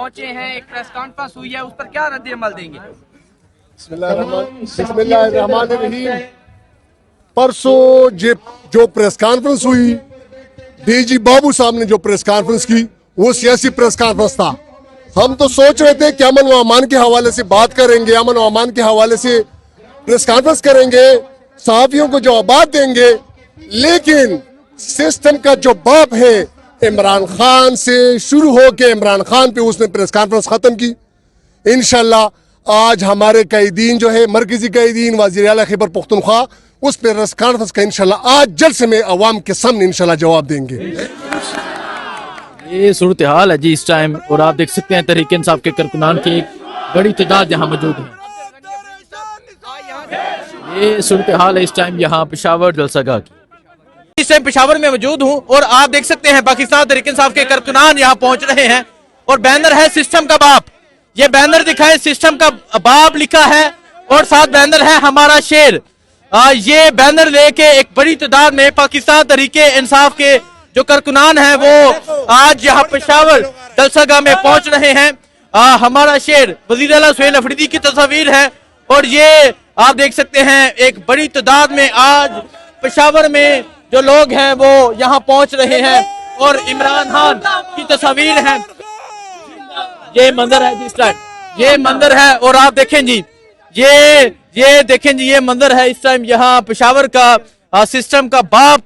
पहुंचे हैं, एक प्रेस कॉन्फ्रेंस हुई है, उस पर क्या रद्द अमल देंगे? बिस्मिल्लाहिर्रहमानिर्रहीम। परसों जो प्रेस कॉन्फ्रेंस हुई, डीजी बाबू साहब ने जो प्रेस कॉन्फ्रेंस की, वो सियासी प्रेस कॉन्फ्रेंस था। हम तो सोच रहे थे कि अमन व अमान के हवाले से बात करेंगे, अमन व अमान के हवाले से प्रेस कॉन्फ्रेंस करेंगे, सहाफियों को जवाबात देंगे, लेकिन सिस्टम का जो बाप है इमरान खान से शुरू हो के इमरान खान पे उसने प्रेस कॉन्फ्रेंस खत्म की। इंशाल्लाह आज हमारे कैदीन जो है मरकजी कैदीन वज़ीर आला खैबर पख्तूनख्वा उस प्रेस कॉन्फ्रेंस का इंशाल्लाह आज जलसे में अवाम के सामने इंशाल्लाह जवाब देंगे। ये सूरत हाल है जी इस टाइम, और आप देख सकते हैं तहरीक इंसाफ के कारकुनान की एक बड़ी तादाद यहाँ मौजूद है। ये सूरत हाल है इस टाइम यहाँ पेशावर जलसागाह की। इस टाइम पेशावर में मौजूद हूँ और आप देख सकते हैं पाकिस्तान तहरीक इंसाफ के कारकुनान यहाँ पहुंच रहे हैं और बैनर है सिस्टम का बाप। ये बैनर दिखाए, सिस्टम का बाप लिखा है और साथ बैनर है हमारा शेर। ये बैनर लेके एक बड़ी तादाद में पाकिस्तान तहरीक इंसाफ के जो कारकुनान हैं वो आज यहाँ पेशावर जलसागाह में पहुंच रहे हैं। हमारा शेर वज़ीर आला सुहेल अफरीदी की तस्वीर है और ये आप देख सकते हैं एक बड़ी तादाद में आज पेशावर में जो लोग हैं वो यहाँ पहुंच रहे हैं और इमरान खान की तस्वीर है। ये मंजर है जिस टाइम, ये मंजर है और आप देखें जी, ये देखें जी, ये मंजर है इस टाइम यहाँ पेशावर का सिस्टम का बाप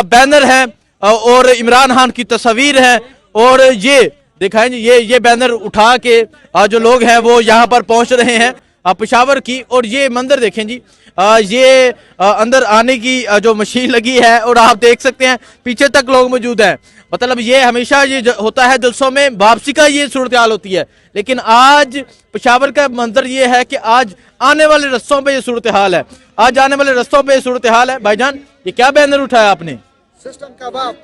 बैनर है और इमरान खान की तस्वीर है और ये दिखाएं जी, ये बैनर उठा के जो लोग हैं वो यहाँ पर पहुंच रहे हैं पेशावर की। और ये मंदिर देखें जी, ये अंदर आने की जो मशीन लगी है और आप देख सकते हैं पीछे तक लोग मौजूद हैं। मतलब ये हमेशा ये होता है जलसों में वापसी का ये सूरत हाल होती है, लेकिन आज पेशावर का मंजर ये है कि आज आने वाले रस्तों पे ये सूरत हाल है। आज आने वाले रस्तों पे ये सूरत हाल है। भाईजान ये क्या बैनर उठाया आपने? सिस्टम का बाप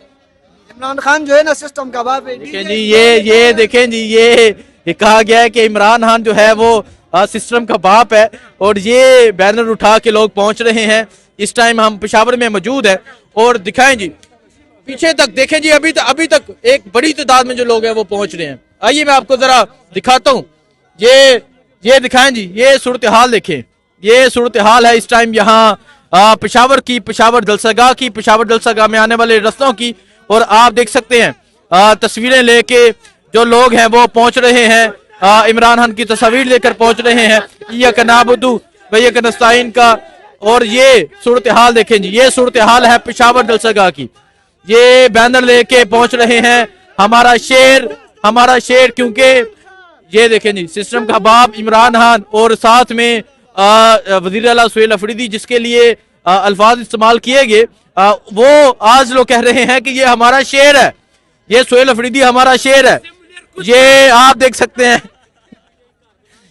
इमरान खान जो है ना, सिस्टम का बाप है। देखें जी, ये देखें जी, ये कहा गया है कि इमरान खान जो है वो सिस्टम का बाप है और ये बैनर उठा के लोग पहुंच रहे हैं। इस टाइम हम पेशावर में मौजूद हैं और दिखाएं जी पीछे तक, देखें जी अभी तक एक बड़ी तादाद में जो लोग हैं वो पहुंच रहे हैं। आइए मैं आपको जरा दिखाता हूँ, ये दिखाएं जी, ये सूरत हाल देखें, ये सूरत हाल है इस टाइम यहाँ पेशावर की, पेशावर जलसागाह की, पेशावर जलसागाह में आने वाले रस्तों की। और आप देख सकते हैं तस्वीरें लेके जो लोग हैं वो पहुंच रहे हैं, इमरान खान की तस्वीर लेकर पहुंच रहे हैं, इय्याका नअबुदु व इय्याका नस्तईन का। और ये सूरत हाल देखें जी, ये सूरत हाल है पेशावर जलसागाह की। ये बैनर लेके पहुंच रहे हैं हमारा शेर, क्योंकि ये देखें जी सिस्टम का बाप इमरान खान और साथ में वज़ीर आला सुहेल अफरीदी जिसके लिए अल्फाज इस्तेमाल किए गए, वो आज लोग कह रहे हैं कि ये हमारा शेर है, ये सुहेल अफरीदी हमारा शेर है। ये आप देख सकते हैं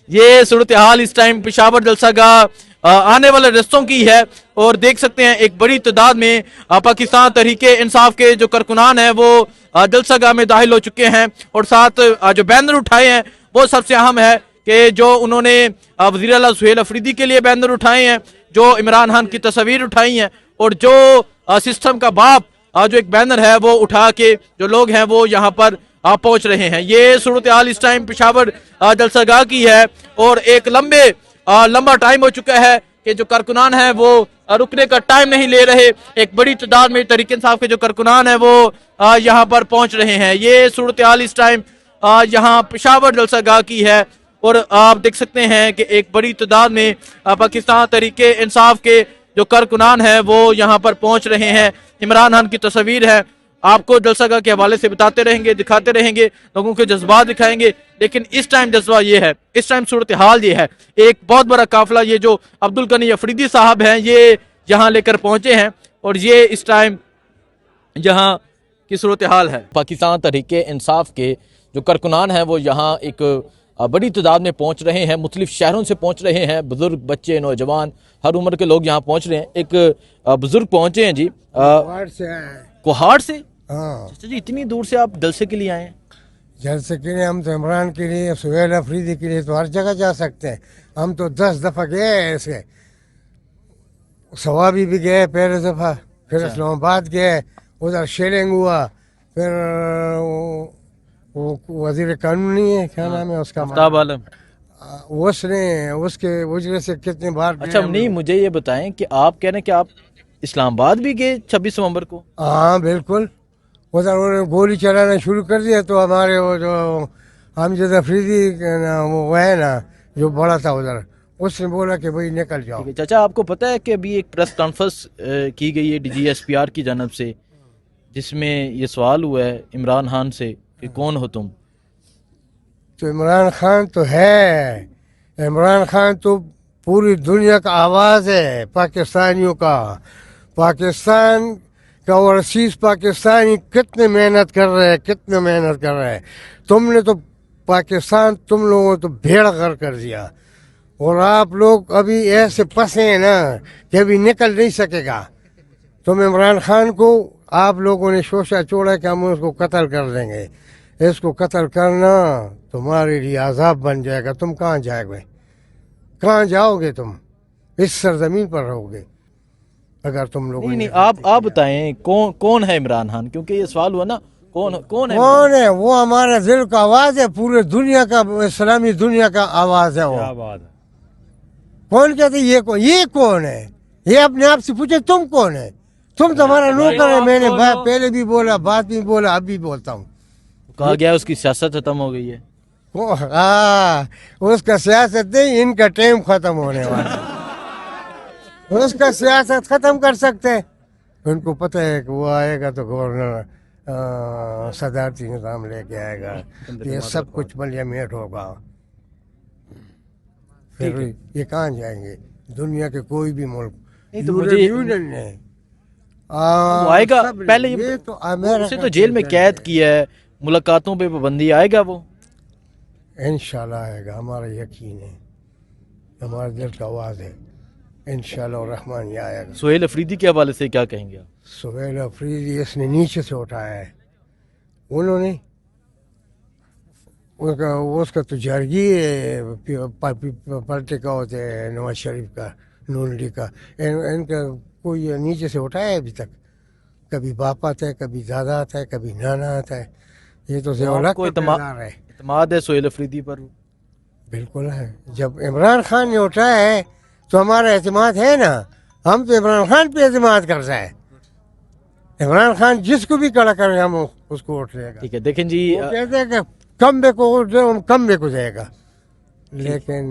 ये सूरत हाल इस टाइम पेशावर जलसागाह आने वाले रस्तों की है और देख सकते हैं एक बड़ी तादाद में पाकिस्तान तहरीक इंसाफ के जो कारकुनान हैं वो जलसागाह में दाखिल हो चुके हैं। और साथ जो बैनर उठाए हैं वो सबसे अहम है कि जो उन्होंने वज़ीर आला सुहेल अफरीदी के लिए बैनर उठाए हैं, जो इमरान खान की तस्वीर उठाई हैं और जो सिस्टम का बाप जो एक बैनर है वो उठा के जो लोग हैं वो यहाँ पर पहुंच रहे हैं। ये सूरत हाल इस टाइम पेशावर जलसागाह की है और एक लंबा टाइम हो चुका है कि जो कारकुनान है वो रुकने का टाइम नहीं ले रहे। एक बड़ी तादाद में तहरीक इंसाफ के जो कारकुनान है वो यहाँ पर पहुंच रहे हैं। ये सूरत हाल इस टाइम यहाँ पेशावर जलसागाह की है और आप देख सकते हैं कि एक बड़ी तादाद में पाकिस्तान तहरीक इंसाफ के जो कारकुनान है वो यहाँ पर पहुंच रहे हैं। इमरान खान की तस्वीर है, आपको जलसागाह के हवाले से बताते रहेंगे, दिखाते रहेंगे, लोगों के जज्बात दिखाएंगे। लेकिन इस टाइम जज्बा ये है, इस टाइम सूरत हाल ये है, एक बहुत बड़ा काफिला ये जो अब्दुल गनी अफरीदी साहब हैं ये यहाँ लेकर पहुंचे हैं और ये इस टाइम यहाँ की सूरत हाल है। पाकिस्तान तहरीक इंसाफ के जो कारकुनान हैं वो यहाँ एक बड़ी तादाद में पहुंच रहे हैं, मुख्तलिफ शहरों से पहुंच रहे हैं, बुजुर्ग, बच्चे, नौजवान, हर उम्र के लोग यहाँ पहुंच रहे हैं। एक बुजुर्ग पहुंचे हैं जी कोहाड़ से। हाँ जी, इतनी दूर से आप जलसे के लिए आए हैं? जलसे के लिए हम तो इमरान के लिए, सुहेल अफरीदी के लिए तो हर जगह जा सकते हैं। हम तो 10 दफ़ा गए ऐसे, सवाबी भी गए पहले दफ़ा, फिर इस्लामाबाद गए, उधर शेलिंग हुआ, फिर वो वजीर कानून नहीं है, क्या नाम है उसका? आफ्ताब आलम। उसने उसके वजह से कितने बार अच्छा नहीं, मुझे ये बताएं कि आप कह रहे हैं कि आप इस्लामाबाद भी गए 26 नवंबर को? हाँ बिल्कुल, उधर उन्होंने गोली चलाना शुरू कर दिया तो हमारे वो जो हमजद अफरीदी वो है ना जो बड़ा था उधर, उसने बोला कि भाई निकल जाओ। ठीक है चाचा, आपको पता है कि अभी एक प्रेस कॉन्फ्रेंस की गई है DGSPR की जानब से, जिसमें ये सवाल हुआ है इमरान खान से कि कौन हो तुम? तो इमरान खान तो है, इमरान खान तो पूरी दुनिया का आवाज़ है पाकिस्तानियों का। पाकिस्तान का ओवरसीज पाकिस्तानी कितने मेहनत कर रहे हैं, कितने मेहनत कर रहे हैं। तुमने तो पाकिस्तान, तुम लोगों ने तो भेड़ घर कर दिया, और आप लोग अभी ऐसे फंसे हैं ना कि अभी निकल नहीं सकेगा। तुम इमरान खान को आप लोगों ने सोचा छोड़ा कि हम उसको कत्ल कर देंगे। इसको कत्ल करना तुम्हारे लिए अजाब बन जाएगा। तुम कहाँ जाओगे, कहाँ जाओगे? तुम इस सरजमीन पर रहोगे अगर तुम लोग। नहीं आप बताएं कौन है इमरान खान, क्योंकि ये सवाल हुआ ना कौन है? कौन है? वो हमारा दिल का आवाज़ है, पूरे दुनिया का, इस्लामी दुनिया का आवाज़ है वो। कौन कहते ये कौन है? ये अपने आप से पूछे तुम कौन है? तुम तो हमारा नौकर है। मैंने पहले भी बोला, बात भी बोला, अब भी बोलता हूँ। कहा गया उसकी सियासत खत्म हो गई है। उसका सियासत नहीं, इनका टाइम खत्म होने वाला। उसका सियासत खत्म कर सकते हैं। उनको पता है कि वो आएगा तो गवर्नर सदारती निज़ाम लेके आएगा, ये सब कुछ बलियामेट होगा। फिर ये कहाँ जाएंगे? दुनिया के कोई भी मुल्क, तो मुझे यूनियन है वो आएगा पहले। ये तो उसे तो जेल में कैद किया है, मुलाकातों पे पाबंदी, आएगा वो इंशाल्लाह आएगा। हमारा यकीन है, हमारे दिल का आवाज़ है, इंशाल्लाह रहमान ये आएगा। सुहेल अफरीदी के हवाले से क्या कहेंगे आप? सुहेल अफरीदी इसने नीचे से उठाया है, उन्होंने उसका तो जरगी पार्टी का होता है, नवाज शरीफ का, नून लीग का। इनका कोई नीचे से उठाया है अभी तक? कभी बाप आता है, कभी दादा आता है, कभी नाना आता है। ये तो आपको इत्मीनान है सुहेल अफरीदी पर? बिल्कुल है। जब इमरान खान ने उठाया है तो हमारा एतमाद है ना। हम तो इमरान खान पे एतमाद करता है। इमरान खान जिसको भी खड़ा करे हम उसको वोट देगा। ठीक है, देखें जी, कहते हैं कि कम बे को वोट दे, हम कम बे को जाएगा, लेकिन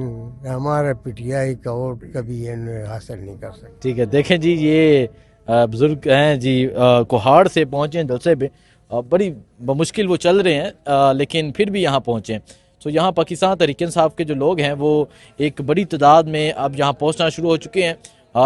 हमारा PTI का वोट कभी ये हासिल नहीं कर सकते। ठीक है, देखें जी, ये बुजुर्ग हैं जी, कोहाड़ से पहुँचे हैं जलसे पे। बड़ी मुश्किल वो चल रहे हैं, लेकिन फिर भी यहाँ पहुँचे हैं। तो यहाँ पाकिस्तान तहरीक इंसाफ के जो लोग हैं वो एक बड़ी तादाद में अब यहाँ पहुँचना शुरू हो चुके हैं।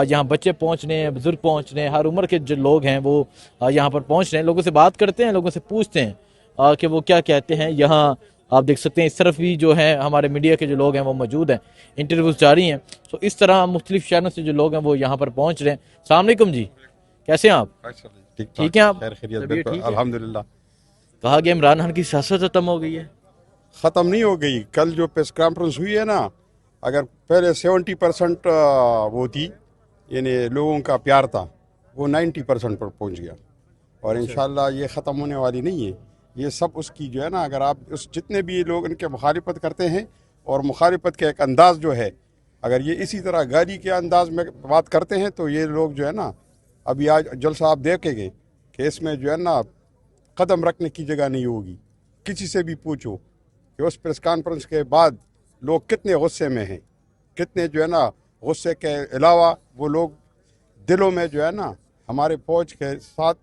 यहाँ बच्चे पहुँच रहे हैं, बुजुर्ग पहुँच रहे हैं, हर उम्र के जो लोग हैं वो यहाँ पर पहुँच रहे हैं। लोगों से बात करते हैं, लोगों से पूछते हैं कि वो क्या कहते हैं। यहाँ आप देख सकते हैं इस तरफ भी जो है हमारे मीडिया के जो लोग हैं वो मौजूद हैं, इंटरव्यूज़ जारी हैं। तो इस तरह मुख्तलिफ शहरों से जो लोग हैं वो यहाँ पर पहुँच रहे हैं। अस्सलाम वालेकुम जी, कैसे हैं आप? ठीक है आप? अल्हम्दुलिल्लाह। कहा गया इमरान खान की सियासत खत्म हो गई है। ख़त्म नहीं हो गई। कल जो प्रेस कॉन्फ्रेंस हुई है ना, अगर पहले 70% वो थी, यानी लोगों का प्यार था, वो 90% पर पहुंच गया। और इंशाल्लाह ये ख़त्म होने वाली नहीं है। ये सब उसकी जो है ना, अगर आप उस जितने भी लोग इनके मुखालिफत करते हैं, और मुखालिफत का एक अंदाज़ जो है, अगर ये इसी तरह गाली के अंदाज में बात करते हैं तो ये लोग जो है ना, अभी आज जलसा आप देखेंगे कि इसमें जो है ना कदम रखने की जगह नहीं होगी। किसी से भी पूछो कि उस प्रेस कॉन्फ्रेंस के बाद लोग कितने गुस्से में हैं, कितने जो है ना गुस्से के अलावा वो लोग दिलों में जो है ना हमारे फौज के साथ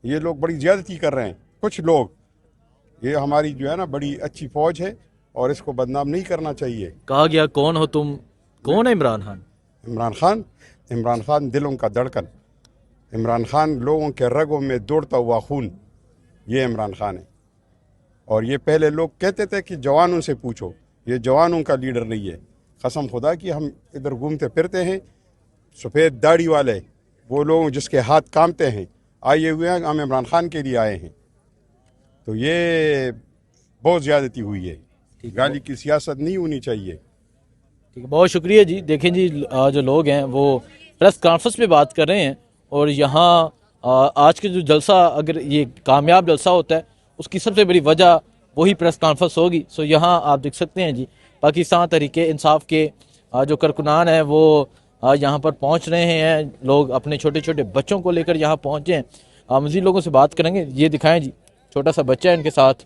ये लोग बड़ी ज़्यादती कर रहे हैं। कुछ लोग, ये हमारी जो है ना बड़ी अच्छी फौज है और इसको बदनाम नहीं करना चाहिए। कहा गया कौन हो तुम, कौन है इमरान खान? इमरान खान दिलों का धड़कन, इमरान खान लोगों के रगों में दौड़ता हुआ खून, ये इमरान खान है। और ये पहले लोग कहते थे कि जवानों से पूछो, ये जवानों का लीडर नहीं है। कसम खुदा की हम इधर घूमते फिरते हैं, सफ़ेद दाढ़ी वाले वो लोग जिसके हाथ कांपते हैं आए हुए हैं, हम इमरान खान के लिए आए हैं। तो ये बहुत ज़्यादती हुई है, गाली की सियासत नहीं होनी चाहिए। ठीक है, बहुत शुक्रिया जी। देखें जी, जो लोग हैं वो प्रेस कॉन्फ्रेंस पे बात कर रहे हैं, और यहाँ आज के जो जलसा, अगर ये कामयाब जलसा होता है, उसकी सबसे बड़ी वजह وہی پریس کانفرنس ہوگی. سو یہاں آپ دیکھ سکتے ہیں جی پاکستان تحریک انصاف کے جو کارکنان ہیں وہ یہاں پر پہنچ رہے ہیں. لوگ اپنے چھوٹے چھوٹے بچوں کو لے کر یہاں پہنچے ہیں. مزید لوگوں سے بات کریں گے. یہ دکھائیں جی چھوٹا سا بچہ ہے ان کے ساتھ.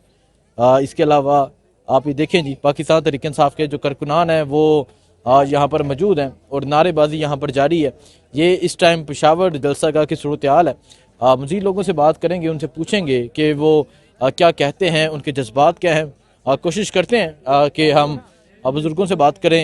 اس کے علاوہ آپ یہ دیکھیں جی پاکستان تحریک انصاف کے جو کارکنان ہیں وہ یہاں پر موجود ہیں اور نعرے بازی یہاں پر جاری ہے. یہ اس ٹائم پشاور جلسہ گاہ کی صورتحال ہے. مزید لوگوں سے بات کریں گے, ان سے پوچھیں گے کہ وہ کیا کہتے ہیں, ان کے جذبات کیا ہیں. کوشش کرتے ہیں کہ ہم بزرگوں سے بات کریں.